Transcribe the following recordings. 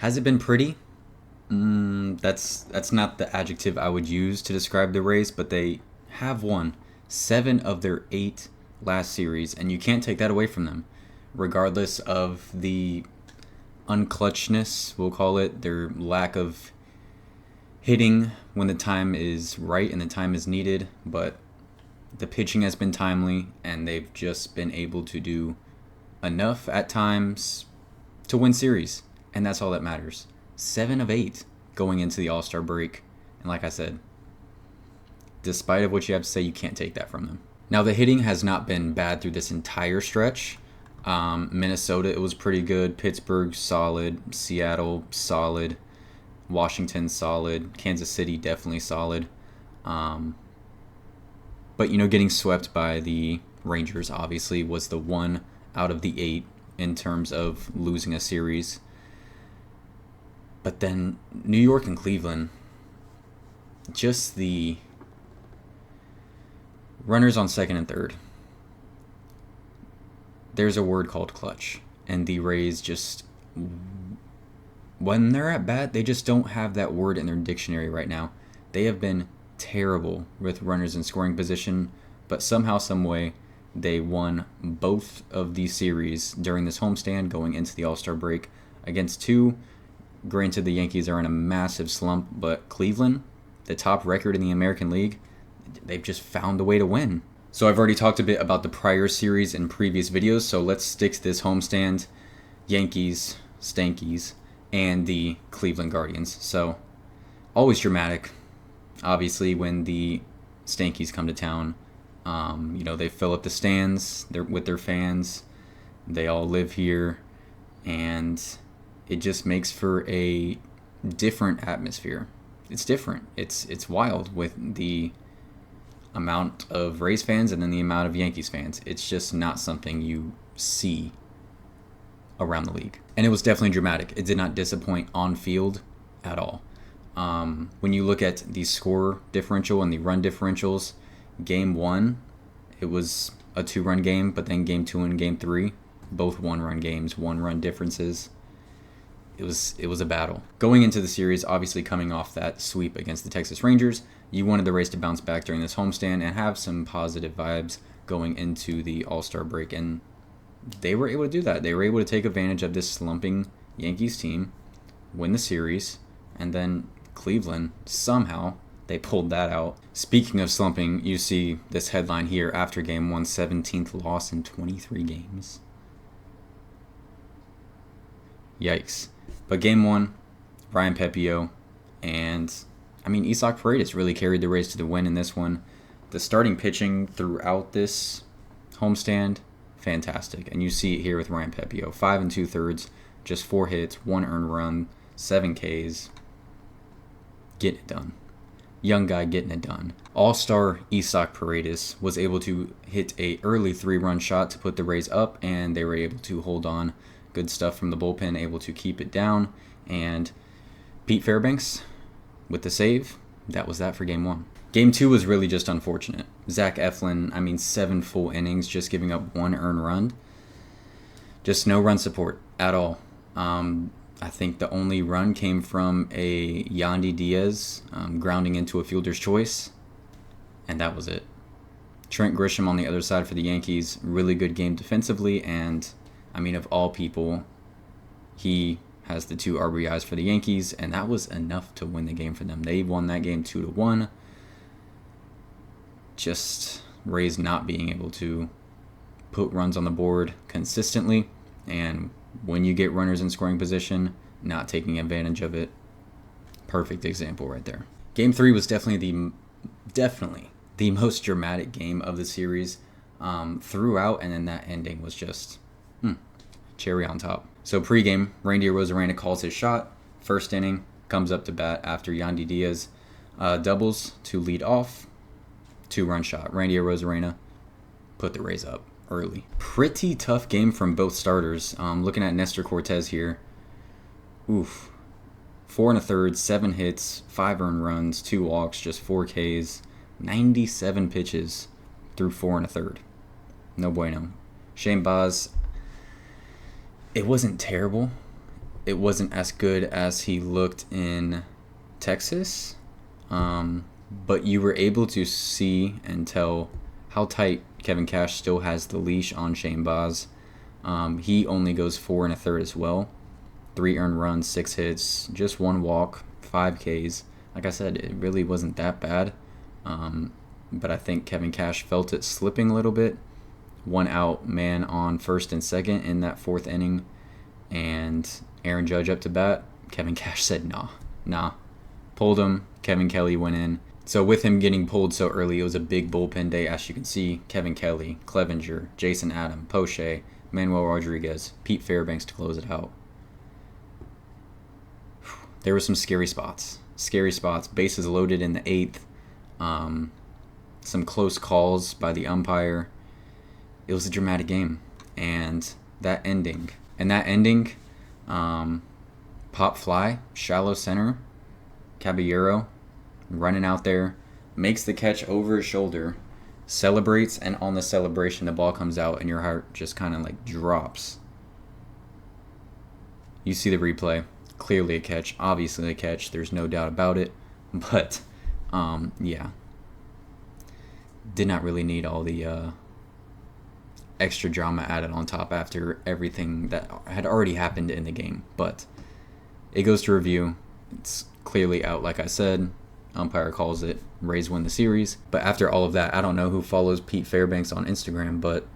Has it been pretty? That's not the adjective I would use to describe the Rays, but they have won 7 of their 8 last series, and you can't take that away from them, regardless of the unclutchness, we'll call it, their lack of hitting when the time is right and the time is needed. But the pitching has been timely, and they've just been able to do enough at times to win series, and that's all that matters. 7 of 8 going into the All-Star break, and like I said, despite of what you have to say, you can't take that from them. Now, the hitting has not been bad through this entire stretch. Minnesota, it was pretty good. Pittsburgh, solid. Seattle, solid. Washington, solid. Kansas City, definitely solid. But, getting swept by the Rangers, obviously, was the 1 out of the 8 in terms of losing a series. But then New York and Cleveland, just the runners on second and third. There's a word called clutch, and the Rays just, when they're at bat, they just don't have that word in their dictionary right now. They have been terrible with runners in scoring position, but somehow, some way, they won both of these series during this homestand going into the All-Star break against 2. Granted, the Yankees are in a massive slump, but Cleveland, the top record in the American League, they've just found a way to win. So I've already talked a bit about the prior series in previous videos, so let's stick to this homestand. Yankees, Stankies, and the Cleveland Guardians. So, always dramatic, obviously, when the Stankies come to town. They fill up the stands with their fans. They all live here, and it just makes for a different atmosphere. It's different. It's wild with the amount of Rays fans and then the amount of Yankees fans. It's just not something you see around the league. And it was definitely dramatic. It did not disappoint on field at all. When you look at the score differential and the run differentials, Game 1, it was a 2-run game, but then Game 2 and Game 3, both 1-run games, 1-run differences. It was a battle. Going into the series, obviously coming off that sweep against the Texas Rangers, you wanted the Rays to bounce back during this homestand and have some positive vibes going into the All-Star break, and they were able to do that. They were able to take advantage of this slumping Yankees team, win the series, and then Cleveland, somehow, they pulled that out. Speaking of slumping, you see this headline here after Game 1, 17th loss in 23 games. Yikes. But Game 1, Ryan Pepio, and Isaac Paredes really carried the Rays to the win in this one. The starting pitching throughout this homestand, fantastic. And you see it here with Ryan Pepio, 5 2/3, just 4 hits, 1 earned run, 7 Ks. Getting it done. Young guy getting it done. All-star Isaac Paredes was able to hit a early 3-run shot to put the Rays up, and they were able to hold on. Good stuff from the bullpen, able to keep it down. And Pete Fairbanks with the save. That was that for Game 1. Game 2 was really just unfortunate. Zach Eflin, 7 full innings, just giving up 1 earned run. Just no run support at all. I think the only run came from a Yandy Diaz grounding into a fielder's choice, and that was it. Trent Grisham on the other side for the Yankees, really good game defensively, and of all people, he has the 2 RBIs for the Yankees, and that was enough to win the game for them. They won that game 2-1. Just Rays not being able to put runs on the board consistently, and when you get runners in scoring position, not taking advantage of it. Perfect example right there. Game 3 was definitely the most dramatic game of the series throughout, and then that ending was just cherry on top. So pregame, Randy Arozarena calls his shot. First inning, comes up to bat after Yandy Diaz doubles to lead off. 2-run shot. Randy Arozarena put the Rays up early. Pretty tough game from both starters. Looking at Nestor Cortez here. 4 1/3, 7 hits, 5 earned runs, 2 walks, just 4 Ks, 97 pitches through 4 1/3. No bueno. Shane Baz, it wasn't terrible. it wasn't as good as he looked in Texas, but you were able to see and tell how tight Kevin Cash still has the leash on Shane Baz. He only goes 4 1/3 as well. 3 earned runs, 6 hits, just 1 walk, 5 Ks. Like I said, it really wasn't that bad. But I think Kevin Cash felt it slipping a little bit. 1 out, man on first and second in that 4th inning. And Aaron Judge up to bat. Kevin Cash said, nah. Pulled him. Kevin Kelly went in. So with him getting pulled so early, it was a big bullpen day. As you can see, Kevin Kelly, Clevenger, Jason Adam, Poche, Manuel Rodriguez, Pete Fairbanks to close it out. There were some scary spots. Bases loaded in the 8th. Some close calls by the umpire. It was a dramatic game. And that ending, pop fly, shallow center, Caballero running out there, makes the catch over his shoulder, celebrates, and on the celebration the ball comes out and your heart just kind of like drops. You see the replay, clearly a catch, obviously a catch, there's no doubt about it, but yeah, did not really need all the extra drama added on top after everything that had already happened in the game. But it goes to review. It's clearly out, like I said. Umpire calls it. Rays win the series. But after all of that, I don't know who follows Pete Fairbanks on Instagram, but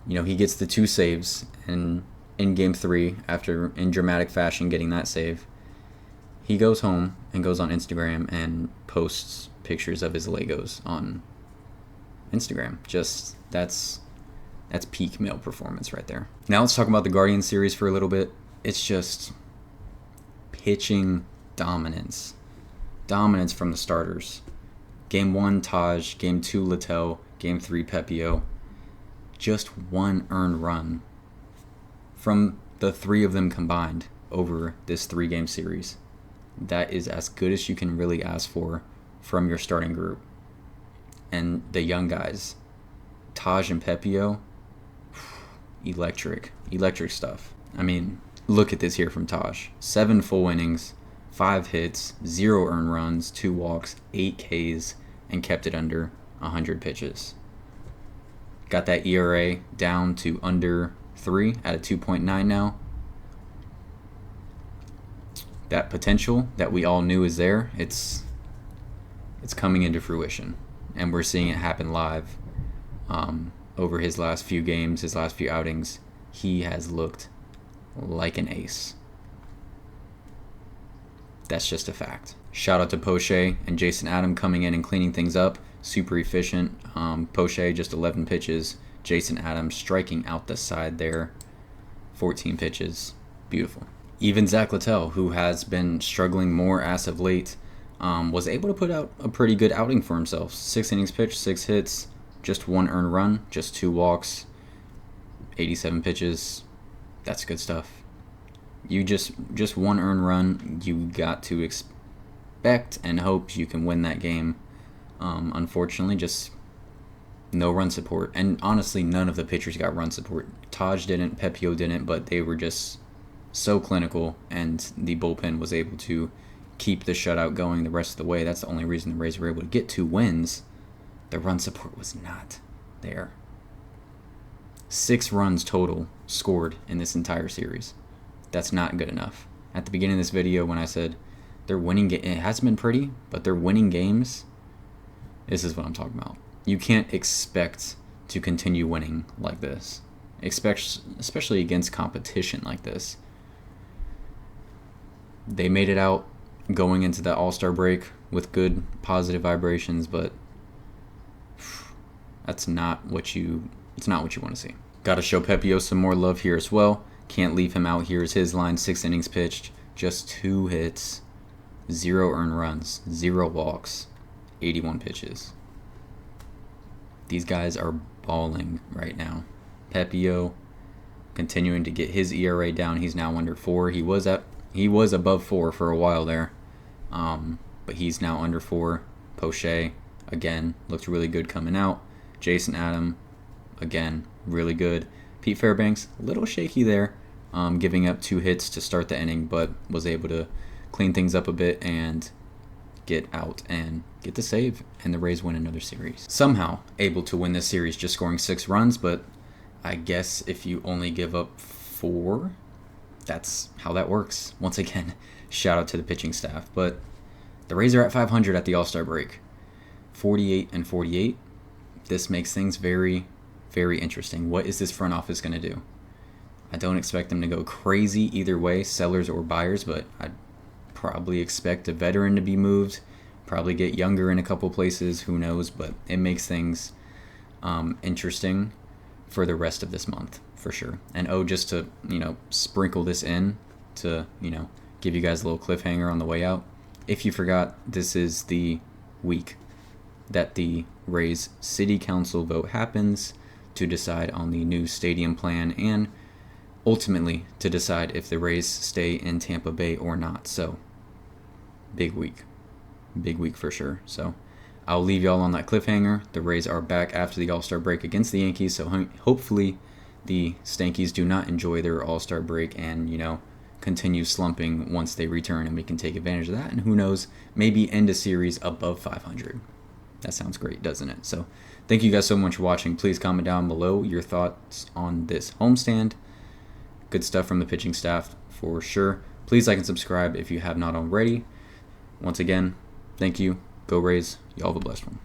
he gets the 2 saves in game 3 after in dramatic fashion getting that save. He goes home and goes on Instagram and posts pictures of his Legos on Instagram. Just that's peak male performance right there. Now let's talk about the Guardians series for a little bit. It's just pitching dominance. Dominance from the starters. Game 1, Taj. Game 2, Littell. Game 3, Pepio. Just 1 earned run from the 3 of them combined over this 3-game series. That is as good as you can really ask for from your starting group. And the young guys, Taj and Pepio, electric stuff. I mean, look at this here from Taj. 7 full innings, 5 hits, 0 earned runs, 2 walks, 8 Ks, and kept it under 100 pitches. Got that ERA down to under 3 at a 2.9 now. That potential that we all knew is there, it's coming into fruition. And we're seeing it happen live. Over his last few games, his last few outings, he has looked like an ace. That's just a fact. Shout out to Poche and Jason Adam coming in and cleaning things up. Super efficient. Poche just 11 pitches. Jason Adam striking out the side there. 14 pitches. Beautiful. Even Zach Littell, who has been struggling more as of late, was able to put out a pretty good outing for himself. 6 innings pitched, 6 hits, just 1 earned run, just 2 walks, 87 pitches. That's good stuff. You just 1 earned run, you got to expect and hope you can win that game. Unfortunately, just no run support. And honestly, none of the pitchers got run support. Taj didn't, Pepio didn't, but they were just so clinical, and the bullpen was able to keep the shutout going the rest of the way. That's the only reason the Rays were able to get 2 wins. The run support was not there. 6 runs total scored in this entire series. That's not good enough. At the beginning of this video, when I said they're winning, it hasn't been pretty, but they're winning games. This is what I'm talking about. You can't expect to continue winning like this, especially against competition like this. They made it out going into the All-Star break with good positive vibrations, but it's not what you want to see. Got to show Pepio some more love here as well. Can't leave him out. Here's his line. 6 innings pitched, just 2 hits, 0 earned runs, 0 walks, 81 pitches. These guys are balling right now. Pepio continuing to get his ERA down. He's now under 4. He was above 4 for a while there, but he's now under 4. Poche again looked really good coming out. Jason Adam again really good. Pete Fairbanks a little shaky there. giving up 2 hits to start the inning, but was able to clean things up a bit and get out and get the save, and the Rays win another series. Somehow able to win this series just scoring 6 runs, but I guess if you only give up 4, that's how that works. Once again, shout out to the pitching staff. But the Rays are at 500 at the All-Star break. 48-48. This makes things very, very interesting. What is this front office going to do? I don't expect them to go crazy either way, sellers or buyers, but I'd probably expect a veteran to be moved, probably get younger in a couple places, who knows, but it makes things interesting for the rest of this month, for sure. And just to, sprinkle this in to, give you guys a little cliffhanger on the way out. If you forgot, this is the week that the Rays City Council vote happens to decide on the new stadium plan and ultimately to decide if the Rays stay in Tampa Bay or not. So, big week for sure. So, I'll leave y'all on that cliffhanger. The Rays are back after the All-Star break against the Yankees, so hopefully the Stankies do not enjoy their All-Star break and, continue slumping once they return, and we can take advantage of that. And who knows, maybe end a series above 500. That sounds great, doesn't it? So thank you guys so much for watching. Please comment down below your thoughts on this homestand. Good stuff from the pitching staff for sure. Please like and subscribe if you have not already. Once again, thank you. Go Rays. Y'all have a blessed one.